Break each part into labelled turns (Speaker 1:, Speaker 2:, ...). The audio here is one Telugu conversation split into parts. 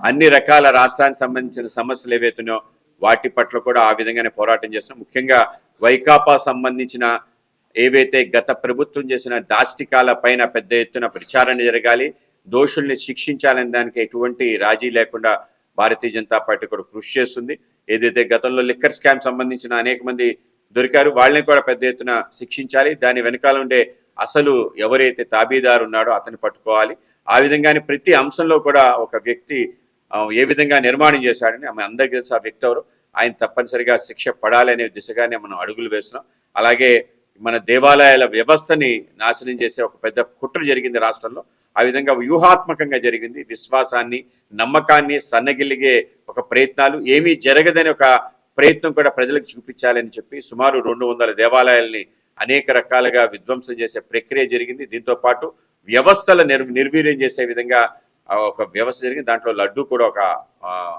Speaker 1: అన్ని రకాల రాష్ట్రానికి సంబంధించిన సమస్యలు ఏవైతున్నాయో వాటి పట్ల కూడా ఆ విధంగానే పోరాటం చేస్తున్నాం. ముఖ్యంగా వైకాపా సంబంధించిన ఏవైతే గత ప్రభుత్వం చేసిన దాష్టికాల పైన పెద్ద ఎత్తున ప్రచారణ జరగాలి, దోషుల్ని శిక్షించాలనే దానికి ఎటువంటి రాజీ లేకుండా భారతీయ జనతా పార్టీ కూడా కృషి చేస్తుంది. ఏదైతే గతంలో లిక్కర్ స్కామ్ సంబంధించిన అనేక మంది దొరికారు, వాళ్ళని కూడా పెద్ద ఎత్తున శిక్షించాలి. దాని వెనకాల ఉండే అసలు ఎవరైతే తాబీదారు ఉన్నాడో అతన్ని పట్టుకోవాలి. ఆ విధంగానే ప్రతి అంశంలో కూడా ఒక వ్యక్తి ఏ విధంగా నిర్మాణం చేశాడని ఆమె అందరికీ తెలుసు. ఆ వ్యక్తి ఎవరు, ఆయన తప్పనిసరిగా శిక్ష పడాలనే దిశగానే మనం అడుగులు వేస్తున్నాం. అలాగే మన దేవాలయాల వ్యవస్థని నాశనం చేసే ఒక పెద్ద కుట్ర జరిగింది రాష్ట్రంలో. ఆ విధంగా వ్యూహాత్మకంగా జరిగింది. విశ్వాసాన్ని, నమ్మకాన్ని సన్నగిల్లిగే ఒక ప్రయత్నాలు, ఏమీ జరగదని ఒక ప్రయత్నం కూడా ప్రజలకు చూపించాలని చెప్పి సుమారు 200 దేవాలయాల్ని అనేక రకాలుగా విధ్వంసం చేసే ప్రక్రియ జరిగింది. దీంతో పాటు వ్యవస్థల నిర్వీర్యం చేసే విధంగా ఒక వ్యవస్థ జరిగింది. దాంట్లో లడ్డు కూడా ఒక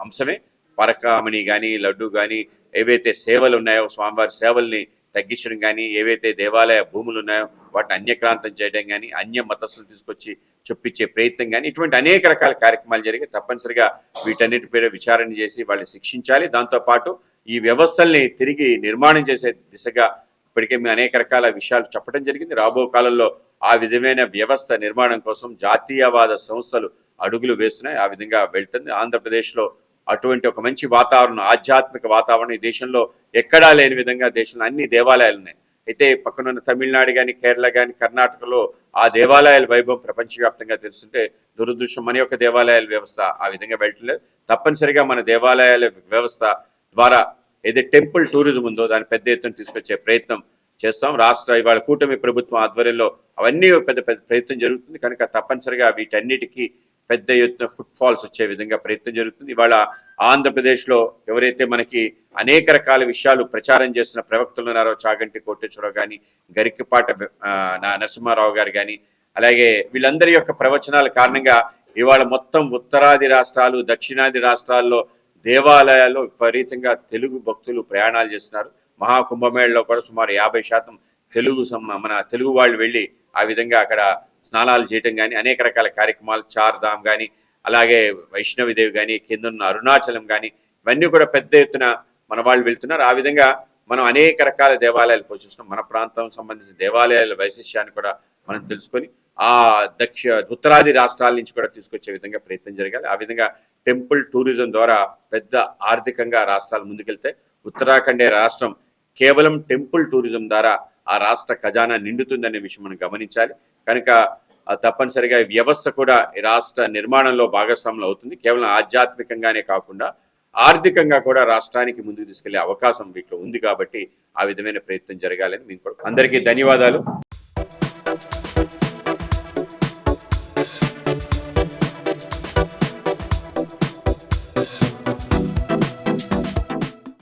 Speaker 1: అంశమే. పరకామణి కానీ, లడ్డు కానీ, ఏవైతే సేవలు ఉన్నాయో స్వామివారి సేవల్ని తగ్గించడం కానీ, ఏవైతే దేవాలయ భూములు ఉన్నాయో వాటిని అన్యక్రాంతం చేయడం కానీ, అన్య మతస్థులు తీసుకొచ్చి చొప్పించే ప్రయత్నం కానీ, ఇటువంటి అనేక రకాల కార్యక్రమాలు జరిగి తప్పనిసరిగా వీటన్నిటిపై విచారణ చేసి వాళ్ళని శిక్షించాలి. దాంతోపాటు ఈ వ్యవస్థల్ని తిరిగి నిర్మాణం చేసే దిశగా ఇప్పటికే మేము అనేక రకాల విషయాలు చెప్పడం జరిగింది. రాబో కాలంలో ఆ విధమైన వ్యవస్థ నిర్మాణం కోసం జాతీయవాద సంస్థలు అడుగులు వేస్తున్నాయి. ఆ విధంగా వెళ్తుంది. ఆంధ్రప్రదేశ్లో అటువంటి ఒక మంచి వాతావరణం, ఆధ్యాత్మిక వాతావరణం ఈ దేశంలో ఎక్కడా లేని విధంగా దేశంలో అన్ని దేవాలయాలు ఉన్నాయి. అయితే పక్కనున్న తమిళనాడు కానీ, కేరళ కానీ, కర్ణాటకలో ఆ దేవాలయాల వైభవం ప్రపంచవ్యాప్తంగా తెలుస్తుంటే దురదృష్టం మన యొక్క దేవాలయాల వ్యవస్థ ఆ విధంగా వెళ్ళట్లేదు. తప్పనిసరిగా మన దేవాలయాల వ్యవస్థ ద్వారా ఏదైతే టెంపుల్ టూరిజం ఉందో దాన్ని పెద్ద ఎత్తున తీసుకొచ్చే ప్రయత్నం చేస్తాం. ఇవాళ కూటమి ప్రభుత్వం ఆధ్వర్యంలో అవన్నీ పెద్ద పెద్ద ప్రయత్నం జరుగుతుంది. కనుక తప్పనిసరిగా వీటన్నిటికీ పెద్ద ఎత్తున ఫుట్ ఫాల్స్ వచ్చే విధంగా ప్రయత్నం జరుగుతుంది. ఇవాళ ఆంధ్రప్రదేశ్లో ఎవరైతే మనకి అనేక రకాల విషయాలు ప్రచారం చేస్తున్న ప్రవక్తలు ఉన్నారో, చాగంటి కోటేశ్వరరావు కానీ, గరికపాట నరసింహారావు గారు కానీ, అలాగే వీళ్ళందరి యొక్క ప్రవచనాల కారణంగా ఇవాళ మొత్తం ఉత్తరాది రాష్ట్రాలు, దక్షిణాది రాష్ట్రాల్లో దేవాలయాల్లో విపరీతంగా తెలుగు భక్తులు ప్రయాణాలు చేస్తున్నారు. మహాకుంభమేళలో కూడా సుమారు 50% మన తెలుగు వాళ్ళు వెళ్ళి ఆ విధంగా అక్కడ స్నానాలు చేయటం కానీ, అనేక రకాల కార్యక్రమాలు, చార్ధామ్ కానీ, అలాగే వైష్ణవిదేవి కానీ, కిందన్న అరుణాచలం కానీ, ఇవన్నీ కూడా పెద్ద ఎత్తున మన వాళ్ళు వెళ్తున్నారు. ఆ విధంగా మనం అనేక రకాల దేవాలయాలు పోషిస్తున్నాం. మన ప్రాంతం సంబంధించిన దేవాలయాల వైశిష్యాన్ని కూడా మనం తెలుసుకొని ఆ ఉత్తరాది రాష్ట్రాల నుంచి కూడా తీసుకొచ్చే విధంగా ప్రయత్నం జరగాలి. ఆ విధంగా టెంపుల్ టూరిజం ద్వారా పెద్ద ఆర్థికంగా రాష్ట్రాలు ముందుకెళ్తాయి. ఉత్తరాఖండే రాష్ట్రం కేవలం టెంపుల్ టూరిజం ద్వారా ఆ రాష్ట్ర ఖజానా నిండుతుందనే విషయం మనం గమనించాలి. కనుక తప్పనిసరిగా ఈ వ్యవస్థ కూడా ఈ రాష్ట్ర నిర్మాణంలో భాగస్వాములు అవుతుంది. కేవలం ఆధ్యాత్మికంగానే కాకుండా ఆర్థికంగా కూడా రాష్ట్రానికి ముందుకు తీసుకెళ్లే అవకాశం వీటిలో ఉంది. కాబట్టి ఆ విధమైన ప్రయత్నం జరగాలని మేము కూడా అందరికీ ధన్యవాదాలు.